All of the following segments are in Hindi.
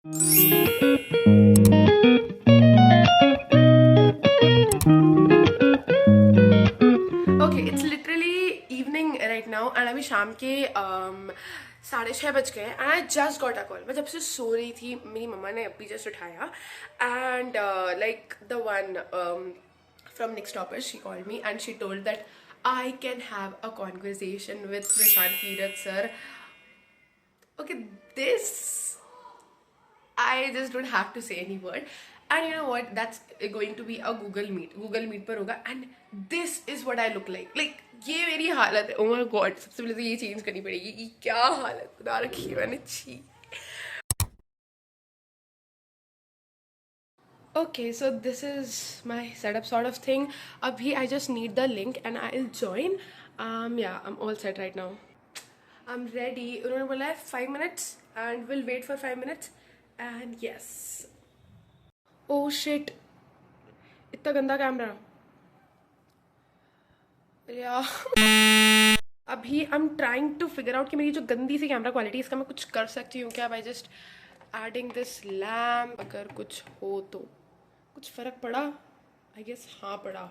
Okay, it's literally evening right now and अभी शाम के 6:30 बज गए and I just got a call. मैं जब से सो रही थी मेरी मम्मा ने अभी जस्ट उठाया and like the one from Next Toppers, she called me and she told that I can have a conversation with Prashant Kirat sir. Okay, this I just don't have to say any word. And you know what? That's going to be a Google Meet. Google Meet पर होगा. And this is what I look like. Like ये मेरी हालत है. Oh my God! सबसे पहले तो ये चेंज करनी पड़ेगी कि क्या हालत बना रखी है मैंने. छी. Okay, so this is my setup sort of thing. Abhi I just need the link and I'll join. Yeah, I'm all set right now. I'm ready. उन्होंने बोला है 5 minutes and we'll wait for 5 minutes. And yes. Oh shit. इतना गंदा कैमरा यार. अभी I'm trying to figure out कि मेरी जो गंदी सी कैमरा क्वालिटी इसका मैं कुछ कर सकती हूँ क्या by just adding this lamp. अगर कुछ हो तो कुछ फ़र्क पड़ा. आई गेस हाँ पड़ा.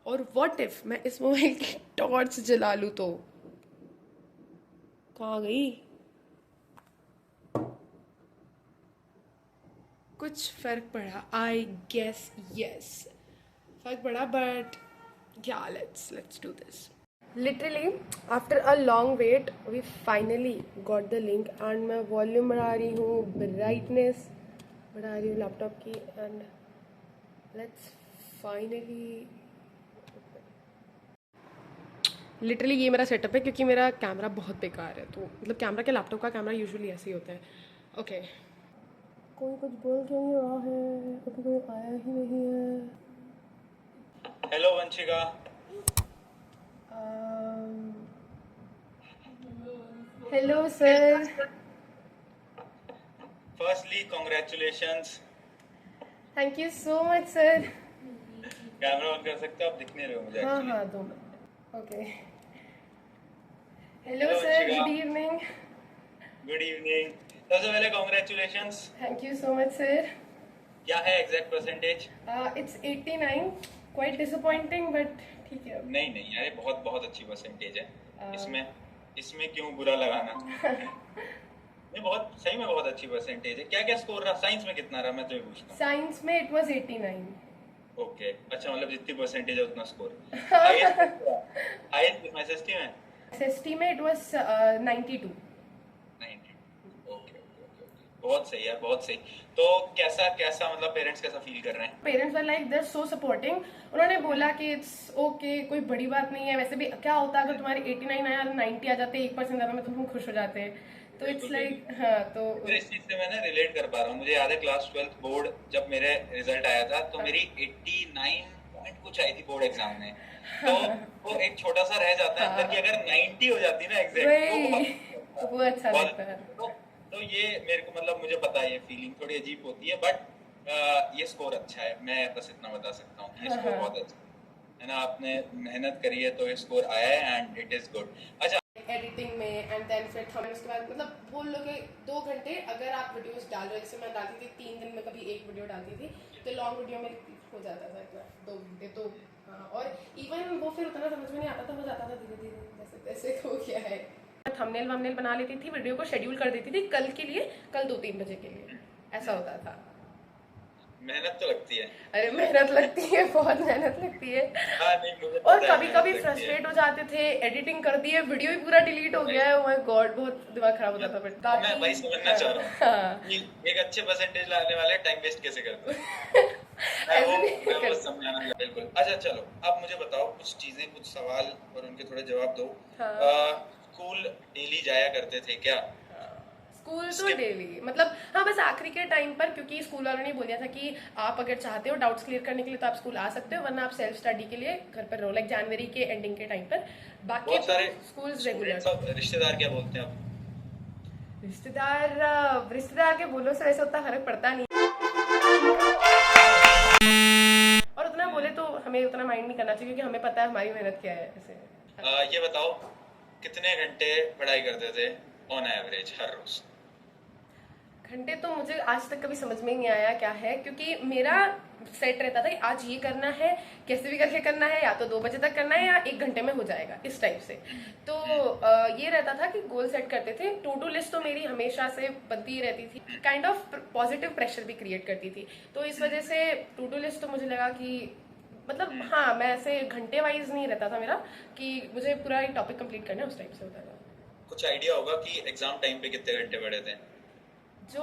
और व्हाट इफ मैं इस मोबाइल की टॉर्च जला लूँ तो कहाँ गई. कुछ फ़र्क पड़ा. आई गेस यस फ़र्क पड़ा. But yeah, let's do this. Literally after a long wait we finally got the link and मैं वॉल्यूम बढ़ा रही हूँ, ब्राइटनेस बढ़ा रही हूँ लैपटॉप की एंड लेट्स फाइनली. लिटरली ये मेरा सेटअप है क्योंकि मेरा कैमरा बहुत बेकार है. तो मतलब कैमरा के लैपटॉप का कैमरा यूजुअली ऐसे ही होता है. ओके कोई कुछ बोल क्यों नहीं रहा है. अभी कोई आया ही नहीं है. Hello Vanshika. Hello sir. Firstly congratulations. Thank you so much sir. Camera on कर सकते हो आप. दिख नहीं रहे हो मुझे. हाँ actually. हाँ 2 minute. Okay. Hello Hello, sir. Vanshika. Good evening. Good evening. सबसे पहले congratulations. Thank you so much sir. क्या है exact percentage? It's 89. Quite disappointing but ठीक है. नहीं नहीं यार, ये बहुत बहुत अच्छी परसेंटेज है. इसमें क्यों बुरा लगाना. नहीं, बहुत सही में बहुत अच्छी परसेंटेज है. क्या क्या स्कोर रहा साइंस में? कितना रहा मैं तो ये पूछता हूँ. साइंस में इट वाज 89. ओके अच्छा, मतलब जितनी परसेंटेज है उतना स्कोर. हाईएस्ट कितना एसएसटी में? एसएसटी में it was 92. 90. Okay okay okay. बहुत सही यार, बहुत सही. तो कैसा कैसा मतलब पेरेंट्स कैसा फील कर रहे हैं? Parents were like they so supporting. उन्होंने बोला कि इट्स ओके, कोई बड़ी बात नहीं है. वैसे भी क्या होता है अगर तुम्हारे 89 आया 90 आ जाते 1% ज़्यादा में तुम खुश हो जाते हैं. तो इट्स लाइक हाँ. तो इस चीज से मैं ना रिलेट कर पा रहा हूँ. मुझे याद है क्लास 12th बोर्ड जब मेरे रिजल्ट आया था तो मेरी 89 पॉइंट कुछ आई थी बोर्ड एग्जाम में. तो वो एक छोटा सा रह जाता है अंदर कि अगर 90 हो जाती ना एग्जैक्ट तो वो अच्छा लगता है. तो ये मेरे को मतलब मुझे पता है ये फीलिंग थोड़ी अजीब होती है. बट ये स्कोर अच्छा है. मैं बस इतना बता सकता हूँ कि ये स्कोर बहुत अच्छा है ना. आपने मेहनत करी है तो ये स्कोर आया है एंड इट इज गुड. अच्छा एडिटिंग में एंड देन फिर हम उसके बाद मतलब बोल लो कि 2 घंटे अगर आप वीडियोस डाल रहे हो. जैसे मैं डालती थी 3 दिन में कभी एक वीडियो डालती थी तो लॉन्ग वीडियो में हो जाता था इतना 2 घंटे. तो हाँ, और इवन वो फिर उतना समझ में नहीं आता था. हो जाता था धीरे धीरे जैसे तैसे. हो गया है. थंबनेल वंबनेल बना लेती थी, वीडियो को शेड्यूल कर देती थी कल के लिए, कल 2-3 बजे के लिए. ऐसा होता था. मेहनत तो लगती है. अरे मेहनत लगती है, बहुत मेहनत लगती है. हाँ, नहीं, मुझे और पता है कभी कभी मेहनत लगती है. फ्रस्ट्रेट हो जाते थे. एडिटिंग कर दी है, वीडियो ही पूरा डिलीट हो गया है. ओह माय गॉड, बहुत दिमाग खराब होता था. बट मैं वही समझना चाह रहा हूँ हाँ. कि एक अच्छे परसेंटेज लाने वाले टाइम वेस्ट कैसे करते हैं. मैं वो समझाना चाहता हूँ. बिल्कुल. अच्छा चलो अब मुझे बताओ कुछ चीजें, कुछ सवाल और उनके थोड़े जवाब दो. स्कूल डेली जाया करते थे क्या? स्कूल तो डेली मतलब हाँ, बस आखिरी के टाइम पर क्योंकि स्कूल वालों ने बोला था कि आप अगर चाहते हो डाउट्स क्लियर करने के लिए तो आप स्कूल आ सकते हो, वरना आप सेल्फ स्टडी के लिए घर पर रहो. लाइक जनवरी के एंडिंग के टाइम पर. बाकी बहुत सारे स्कूल रेगुलर. रिश्तेदार क्या बोलते हैं अब? रिश्तेदार के बोलो से वैसे उतना फर्क पड़ता नहीं. और उतना बोले तो हमें उतना माइंड नहीं करना चाहिए क्योंकि हमें पता है हमारी मेहनत क्या है. ऐसे ये बताओ कितने घंटे पढ़ाई करते थे ऑन एवरेज हर रोज? घंटे तो मुझे आज तक कभी समझ में नहीं आया क्या है, क्योंकि मेरा सेट रहता था कि आज ये करना है, कैसे भी करके करना है, या तो 2 बजे तक करना है या 1 घंटे में हो जाएगा, इस टाइप से। तो ये रहता था कि गोल सेट करते थे। टू डू लिस्ट तो मेरी हमेशा से बनती ही रहती थी, काइंड ऑफ पॉजिटिव प्रेशर भी क्रिएट करती थी। तो इस वजह से टू डू लिस्ट तो मुझे लगा कि मतलब हाँ, मैं ऐसे घंटे वाइज नहीं रहता था मेरा कि मुझे पूरा एक टॉपिक कंप्लीट करना है, उस टाइप से होता था। कुछ आइडिया होगा कि एग्जाम टाइम पे कितने घंटे पढ़े थे? जो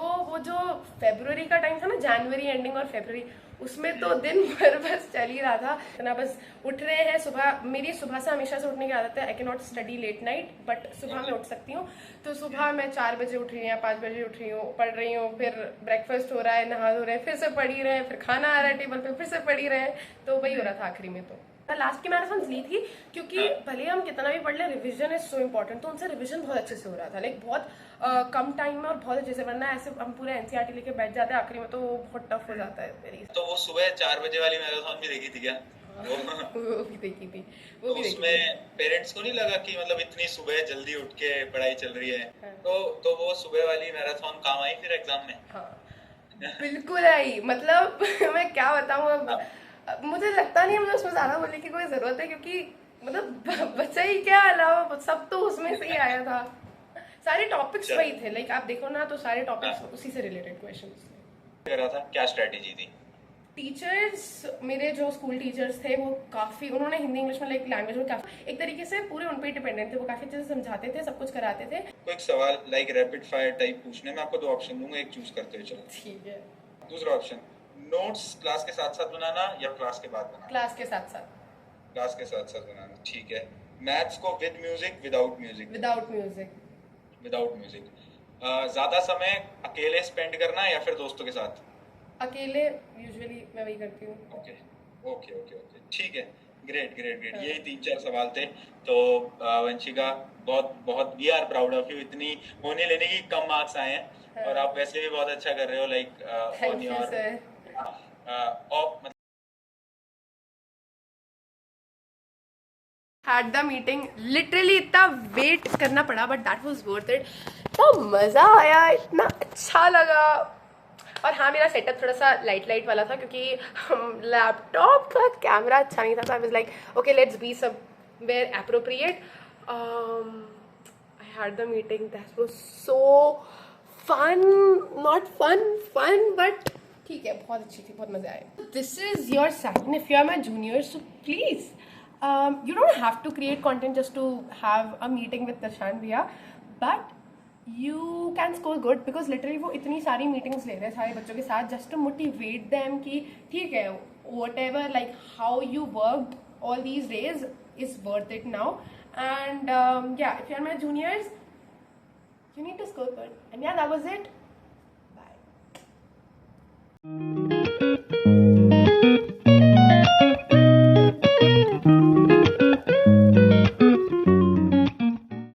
फरवरी का टाइम था ना, जनवरी एंडिंग और फरवरी, उसमें तो दिन भर बस चल ही रहा था इतना। बस उठ रहे हैं सुबह, मेरी सुबह से हमेशा से उठने की आदत है। I can not study late night, but सुबह मैं उठ सकती हूँ। तो सुबह मैं 4 बजे उठ रही हूँ या 5 बजे उठ रही हूँ, पढ़ रही हूँ, फिर ब्रेकफास्ट हो रहा है, नहा धो रहे हैं, फिर से पढ़ ही रहे हैं, फिर खाना आ रहा है टेबल पे, फिर से पढ़ ही रहे हैं। तो वही हो रहा था आखिरी में। तो लास्ट की मैराथन ली थी, क्योंकि भले हम कितना भी पढ़ ले, रिवीजन इज सो इम्पोर्टेंट। तो उनसे रिवीजन बहुत अच्छे से हो रहा था, लाइक बहुत कम टाइम में और बहुत अच्छे से। वरना ऐसे हम पूरे एनसीईआरटी लेके बैठ जाते हैं आखिरी में, तो बहुत टफ हो जाता है मेरी। तो वो सुबह 4 बजे वाली मैराथन भी देखी थी क्या? वो भी देखी थी, तो उसमें पेरेंट्स को नहीं लगा कि मतलब इतनी सुबह जल्दी उठ के पढ़ाई चल रही है? हाँ। तो वो सुबह वाली मैराथन काम आई फिर एग्जाम में? हाँ बिल्कुल आई, मतलब मैं क्या बताऊँ अब। मुझे लगता नहीं है मुझे उसमें ज्यादा बोलने की कोई जरूरत है, क्योंकि मतलब बच्चा ही क्या, अलावा सब तो उसमें से ही आया था। सारे टॉपिक्स वही थे, लाइक आप देखो ना तो सारे टॉपिक्स उसी से रिलेटेड क्वेश्चंस थे। कर रहा था, क्या स्ट्रेटेजी थी? टीचर्स, मेरे जो स्कूल टीचर्स थे वो काफ़ी, उन्होंने हिंदी इंग्लिश में लाइक लैंग्वेज में काफ़ी एक तरीके से पूरे उन पे ही डिपेंडेंट थे। वो काफ़ी अच्छे से समझाते थे, सब कुछ कराते थे। कोई सवाल लाइक रैपिड फायर टाइप पूछने में आपको 2 ऑप्शन दूंगा, एक चूज करते हुए चलो। ठीक है। दूसरा ऑप्शन, नोट्स क्लास के साथ साथ बनाना या क्लास के बाद बनाना? क्लास के साथ साथ। क्लास के साथ साथ बनाना, ठीक है। मैथ्स को with music without music? Without music. Without music. ज्यादा समय अकेले स्पेंड करना या फिर दोस्तों के साथ? अकेले, यूजुअली मैं वही करती हूँ। ओके ओके ओके ओके, ठीक है। ग्रेट ग्रेट ग्रेट, यही 3-4 सवाल थे। तो वंशिका, बहुत बहुत we are proud of you, इतनी होने लेने की कम मार्क्स आए हैं। और आप वैसे भी बहुत अच्छा कर रहे हो, like on your had the meeting, literally इतना वेट करना पड़ा, but that was worth it. इतना मज़ा आया, इतना अच्छा लगा। और हाँ, मेरा सेटअप थोड़ा सा लाइट वाला था, क्योंकि लैपटॉप का कैमरा अच्छा नहीं था। तो I was like okay, let's be somewhere appropriate. I had the meeting, that was so fun, not fun but ठीक है, बहुत अच्छी थी, बहुत मजा आया। This is your sign, if you are my junior, so please you don't have to create content just to have a meeting with Prashant Bhaiya, but you can score good, because literally वो इतनी सारी meetings ले रहे हैं सारे बच्चों के साथ, just to motivate them कि ठीक है, whatever like how you worked all these days is worth it now. And yeah, if you are my juniors, you need to score good. And yeah, that was it. Bye.